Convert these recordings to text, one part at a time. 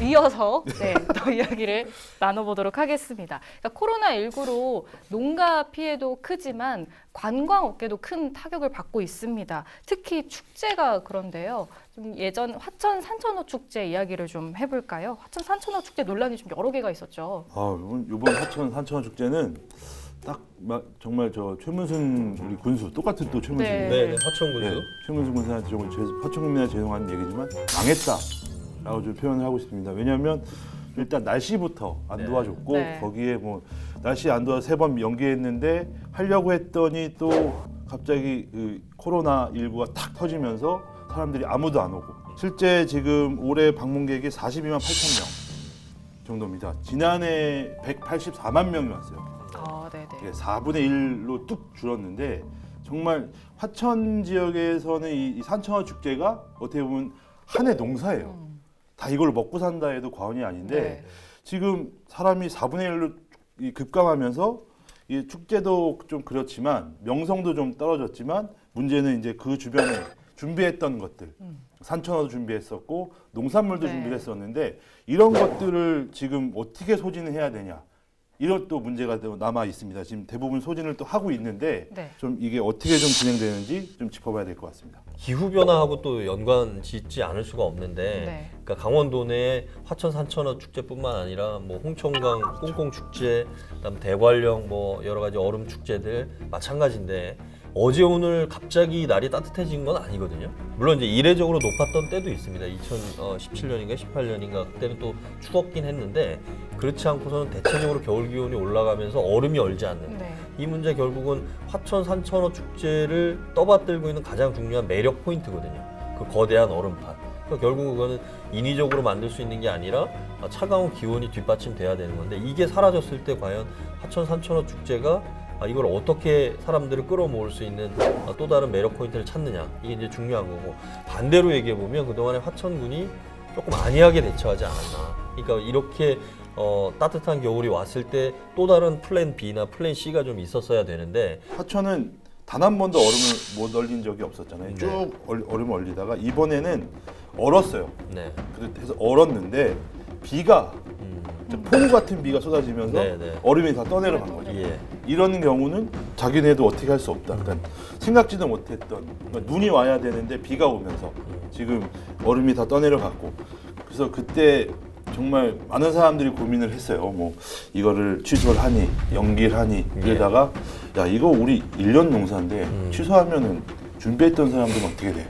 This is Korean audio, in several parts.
이어서 더 이야기를 나눠보도록 하겠습니다. 그러니까 코로나19로 농가 피해도 크지만 관광업계도 큰 타격을 받고 있습니다. 특히 축제가 그런데요. 좀 예전 화천 산천어 축제 이야기를 좀 해볼까요? 화천 산천어 축제 논란이 좀 여러 개가 있었죠. 이번 화천 산천어 축제는 딱 정말 저 최문순 우리 군수 똑같은 또 최문순 네, 화천 군수. 최문순 군수한테 조금 화천 국민한테 죄송한 얘기지만 망했다라고 좀 표현을 하고 싶습니다. 왜냐하면 일단 날씨부터 안 도와줬고 거기에 뭐 날씨 안 도와 3번 연기했는데 하려고 했더니 또 갑자기 코로나19가 탁 터지면서 사람들이 아무도 안 오고 실제 지금 올해 방문객이 42만 8천 명 정도입니다. 지난해 184만 명이 왔어요. 이게 4분의 1로 뚝 줄었는데 정말 화천 지역에서는 이 산천어 축제가 어떻게 보면 한 해 농사예요. 다 이걸 먹고 산다 해도 과언이 아닌데 지금 사람이 4분의 1로 급감하면서 이 축제도 좀 그렇지만 명성도 좀 떨어졌지만 문제는 이제 그 주변에 준비했던 것들 산천어도 준비했었고 농산물도 준비를 했었는데 이런 것들을 지금 어떻게 소진을 해야 되냐 이런 또 문제가 남아 있습니다. 지금 대부분 소진을 또 하고 있는데 좀 이게 어떻게 좀 진행되는지 좀 짚어봐야 될 것 같습니다. 기후 변화하고 또 연관 짓지 않을 수가 없는데, 그러니까 강원도 내 화천 산천어 축제뿐만 아니라 뭐 홍천강 꽁꽁 축제, 그다음 대관령 뭐 여러 가지 얼음 축제들 마찬가지인데 어제 오늘 갑자기 날이 따뜻해진 건 아니거든요. 물론 이제 이례적으로 높았던 때도 있습니다. 2017년인가 18년인가 그때는 또 추웠긴 했는데 그렇지 않고서는 대체적으로 겨울 기온이 올라가면서 얼음이 얼지 않는 이 문제 결국은 화천 산천어 축제를 떠받들고 있는 가장 중요한 매력 포인트거든요. 그 거대한 얼음판. 그러니까 결국 그거는 인위적으로 만들 수 있는 게 아니라 차가운 기온이 뒷받침돼야 되는 건데 이게 사라졌을 때 과연 화천 산천어 축제가 이걸 어떻게 사람들을 끌어모을 수 있는 또 다른 매력 포인트를 찾느냐 이게 이제 중요한 거고 반대로 얘기해 보면 그동안에 화천군이 조금 안이하게 대처하지 않았나. 그러니까 이렇게 따뜻한 겨울이 왔을 때 또 다른 플랜 B나 플랜 C가 좀 있었어야 되는데 화천은 단 한 번도 얼음을 못 얼린 적이 없었잖아요. 쭉 얼음을 얼리다가 이번에는 얼었어요. 그래서 얼었는데 비가 폭우 같은 비가 쏟아지면서 얼음이 다 떠내려간 거죠. 이런 경우는 자기네도 어떻게 할 수 없다. 그러니까 생각지도 못했던 그러니까 눈이 와야 되는데 비가 오면서 지금 얼음이 다 떠내려갔고 그래서 그때 정말 많은 사람들이 고민을 했어요. 뭐 이거를 취소를 하니 연기를 하니 이러다가 야 이거 우리 1년 농사인데 취소하면은 준비했던 사람들은 어떻게 돼?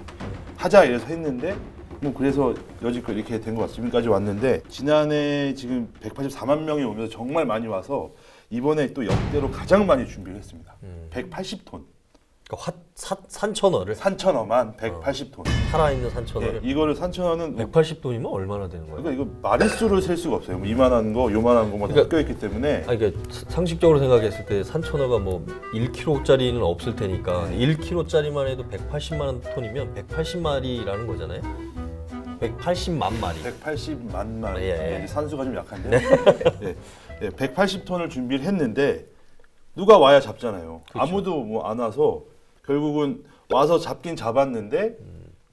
하자 이래서 했는데 뭐 그래서 여지껏 이렇게 된 것 같습니다. 지금까지 왔는데 지난해 지금 184만 명이 오면서 정말 많이 와서 이번에 또 역대로 가장 많이 준비를 했습니다. 180톤. 그러니까 산천어를 산천어만 180톤. 살아있는 산천어를 이거를 산천어는 180톤이면 얼마나 되는 거예요? 그러니까 이거 마리수를 셀 수가 없어요. 뭐 이만한 거, 요만한 거만 섞여 있기 때문에. 그러니까 상식적으로 생각했을 때 산천어가 뭐 1kg짜리는 없을 테니까 1kg짜리만 해도 180만 톤이면 180마리라는 거잖아요. 180만 마리. 180만 마리. 산수가 좀 약한데. 180톤을 준비를 했는데 누가 와야 잡잖아요. 그렇죠. 아무도 뭐 안 와서 결국은 와서 잡긴 잡았는데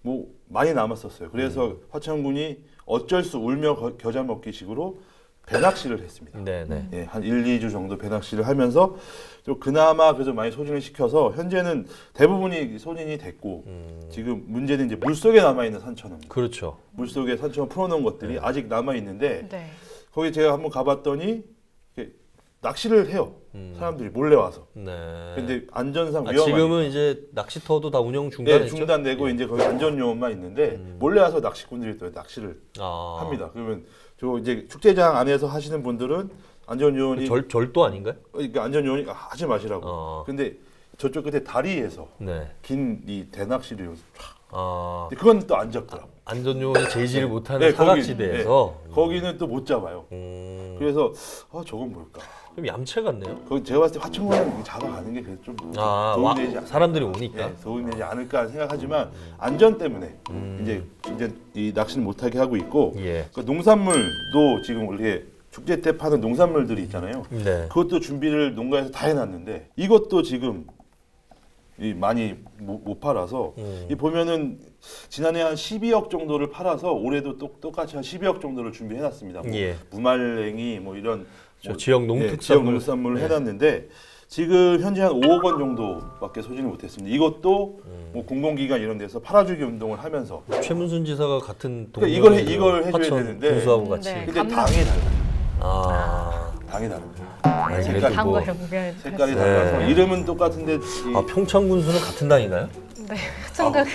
뭐 많이 남았었어요. 그래서 화천군이 어쩔 수 울며 겨자 먹기식으로 배낚시를 했습니다. 한 1, 2주 정도 배낚시를 하면서 좀 그나마 그래서 많이 소진을 시켜서 현재는 대부분이 소진이 됐고 지금 문제는 이제 물속에 남아있는 산천어. 그렇죠. 물속에 산천어 풀어놓은 것들이 아직 남아있는데 거기 제가 한번 가봤더니 낚시를 해요. 사람들이 몰래 와서. 근데 안전상 위험하니까. 지금은 이제 낚시터도 다 운영 중단했죠? 중단되고 이제 거기 안전요원만 있는데 몰래 와서 낚시꾼들이 또 낚시를 합니다. 그러면 저 이제 축제장 안에서 하시는 분들은 안전요원이 절도 아닌가요? 그러니까 안전요원이 하지 마시라고. 근데 저쪽 끝에 다리에서 긴 이 대낚시를 근데 그건 또 안 잡더라고. 안전요원이 제지를 못하는 사각지대에서 거기는 또 못 잡아요. 그래서 저건 뭘까? 좀 얌체 같네요. 제가 봤을 때 화천군은 잡아가는 게 좀 도움이 되지 않을까. 사람들이 오니까 도움이 되지 않을까 생각하지만 안전 때문에 이제 이 낚시는 못하게 하고 있고 그러니까 농산물도 지금 우리 축제 때 파는 농산물들이 있잖아요. 그것도 준비를 농가에서 다 해놨는데 이것도 지금 많이 못 팔아서 이 보면은 지난해 한 12억 정도를 팔아서 올해도 똑같이 한 12억 정도를 준비해놨습니다. 뭐 예. 무말랭이 뭐 이런 저 지역 지역 농특산물 농산물을 해놨는데 지금 현재 한 5억 원 정도밖에 소진을 못했습니다. 이것도 뭐 공공기관 이런 데서 팔아주기 운동을 하면서 최문순 지사가 같은 그러니까 이걸 해줘야 화천 되는데 군수하고 같이. 네. 근데 당이 달라요. 아, 당이 다릅니다. 아니, 색깔이 그래도 당과 뭐, 연결. 색깔이 네. 달라서 이름은 똑같은데 평창 군수는 같은 당인가요? 네, 청각.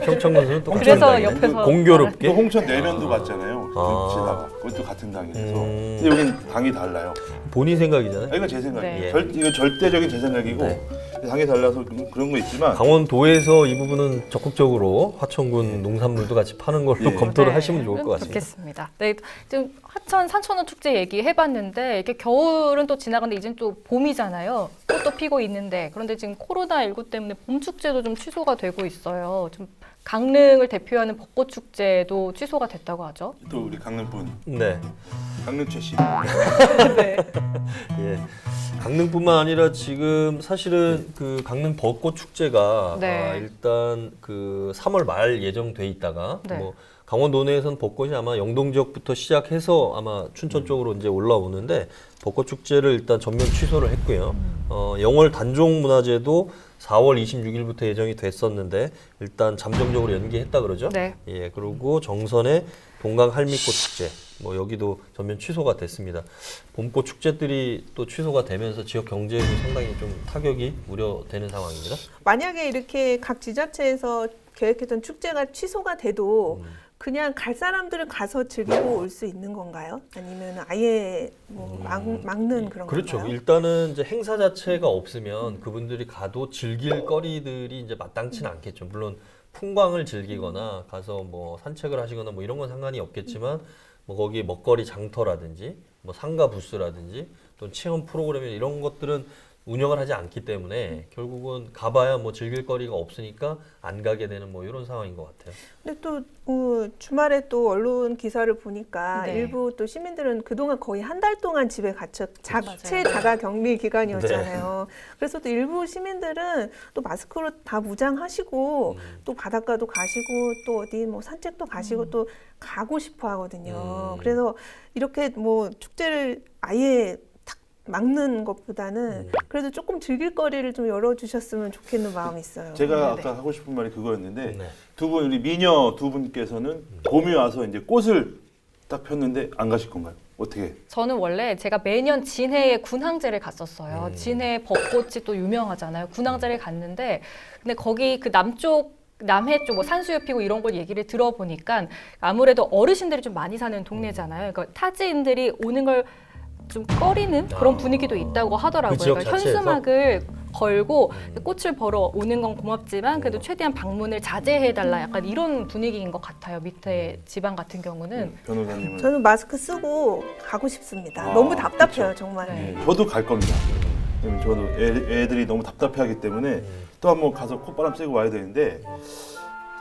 평창 군수는 똑같은 그래서 당이네. 옆에서 공교롭게. 또 홍천 내면도 같잖아요. 아. 지사가 그것도 같은 당이라서 음. 근데 여기는 당이 달라요. 본인 생각이잖아요. 이건 제 생각이에요. 네. 이건 절대적인 제 생각이고 네. 당이 달라서 그런 거 있지만 강원도에서 이 부분은 적극적으로 화천군 농산물도 같이 파는 걸로 예. 검토를 네, 하시면 좋을 것 같습니다. 좋겠습니다. 네, 지금 하천 산천어 축제 얘기해봤는데 이렇게 겨울은 또 지나갔는데 이젠 또 봄이잖아요. 꽃도 피고 있는데 그런데 지금 코로나19 때문에 봄 축제도 좀 취소가 되고 있어요. 좀 강릉을 대표하는 벚꽃 축제도 취소가 됐다고 하죠. 또 우리 강릉분 네. 강릉 최씨 네. 예. 강릉뿐만 아니라 지금 사실은 그 강릉 벚꽃 축제가 네. 일단 그 3월 말 예정돼 있다가 네. 뭐 강원도 내에서는 벚꽃이 아마 영동 지역부터 시작해서 아마 춘천 쪽으로 이제 올라오는데 벚꽃 축제를 일단 전면 취소를 했고요. 영월 단종 문화제도 4월 26일부터 예정이 됐었는데 일단 잠정적으로 연기했다 그러죠. 네. 예, 그리고 정선의 동강 할미꽃 축제 뭐 여기도 전면 취소가 됐습니다. 봄꽃 축제들이 또 취소가 되면서 지역 경제에도 상당히 좀 타격이 우려되는 상황입니다. 만약에 이렇게 각 지자체에서 계획했던 축제가 취소가 돼도 그냥 갈 사람들은 가서 즐기고 올 수 있는 건가요? 아니면 아예 뭐 막는 그런 그렇죠. 건가요? 일단은 이제 행사 자체가 없으면 그분들이 가도 즐길 거리들이 이제 마땅치는 않겠죠. 물론 풍광을 즐기거나 가서 뭐 산책을 하시거나 뭐 이런 건 상관이 없겠지만 뭐 거기 먹거리 장터라든지 뭐 상가 부스라든지 또 체험 프로그램 이런 것들은 운영을 하지 않기 때문에 결국은 가봐야 뭐 즐길 거리가 없으니까 안 가게 되는 뭐 이런 상황인 것 같아요. 근데 또 주말에 또 언론 기사를 보니까 네. 일부 또 시민들은 그동안 거의 한 달 동안 집에 갇혀 자체 맞아요. 자가 격리 기간이었잖아요. 그래서 또 일부 시민들은 또 마스크로 다 무장하시고 또 바닷가도 가시고 또 어디 뭐 산책도 가시고 또 가고 싶어 하거든요. 그래서 이렇게 뭐 축제를 아예 막는 것보다는 그래도 조금 즐길 거리를 좀 열어주셨으면 좋겠는 마음이 있어요. 제가 네. 아까 하고 싶은 말이 그거였는데 네. 두 분 우리 미녀 두 분께서는 봄이 와서 이제 꽃을 딱 폈는데 안 가실 건가요? 어떻게? 저는 원래 제가 매년 진해에 군항제를 갔었어요. 진해 벚꽃이 또 유명하잖아요. 군항제를 갔는데 근데 거기 그 남쪽 남해 쪽 뭐 산수유 피고 이런 걸 얘기를 들어보니까 아무래도 어르신들이 좀 많이 사는 동네잖아요. 그러니까 타지인들이 오는 걸 좀 꺼리는 그런 분위기도 있다고 하더라고요. 그 지역 그러니까 자체에서? 현수막을 걸고 꽃을 보러 오는 건 고맙지만 그래도 최대한 방문을 자제해달라 약간 이런 분위기인 것 같아요. 밑에 지방 같은 경우는. 변호사님은 저는 마스크 쓰고 가고 싶습니다. 아, 너무 답답해요, 그렇죠. 정말. 네. 저도 갈 겁니다. 왜냐면 저도 애들이 너무 답답해하기 때문에 또 한번 가서 콧바람 쐬고 와야 되는데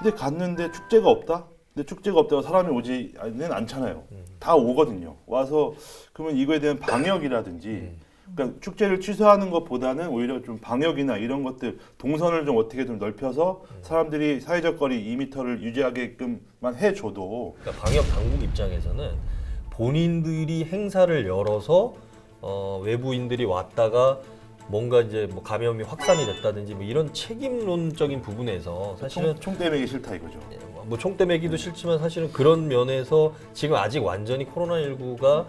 근데 갔는데 축제가 없다? 근데 축제가 없다고 사람이 오지는 않잖아요. 다 오거든요. 와서 그러면 이거에 대한 방역이라든지 그러니까 축제를 취소하는 것보다는 오히려 좀 방역이나 이런 것들 동선을 좀 어떻게 좀 넓혀서 사람들이 사회적 거리 2m를 유지하게끔만 해줘도 그러니까 방역 당국 입장에서는 본인들이 행사를 열어서 외부인들이 왔다가 뭔가 이제 뭐 감염이 확산이 됐다든지 뭐 이런 책임론적인 부분에서 사실은 총대매기 싫다 이거죠. 뭐 총대 매기도 싫지만 사실은 그런 면에서 지금 아직 완전히 코로나19가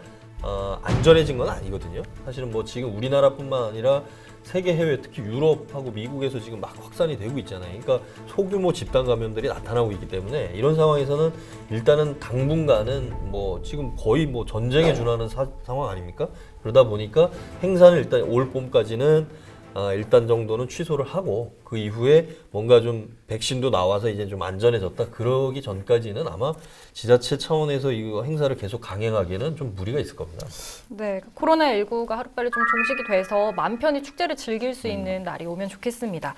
안전해진 건 아니거든요. 사실은 뭐 지금 우리나라뿐만 아니라 세계 해외 특히 유럽하고 미국에서 지금 막 확산이 되고 있잖아요. 그러니까 소규모 집단 감염들이 나타나고 있기 때문에 이런 상황에서는 일단은 당분간은 뭐 지금 거의 뭐 전쟁에 준하는 상황 아닙니까? 그러다 보니까 행사는 일단 올 봄까지는 일단 정도는 취소를 하고 그 이후에 뭔가 좀 백신도 나와서 이제 좀 안전해졌다 그러기 전까지는 아마 지자체 차원에서 이 행사를 계속 강행하기에는 좀 무리가 있을 겁니다. 네, 코로나19가 하루빨리 좀 종식이 돼서 마음 편히 축제를 즐길 수 있는 날이 오면 좋겠습니다.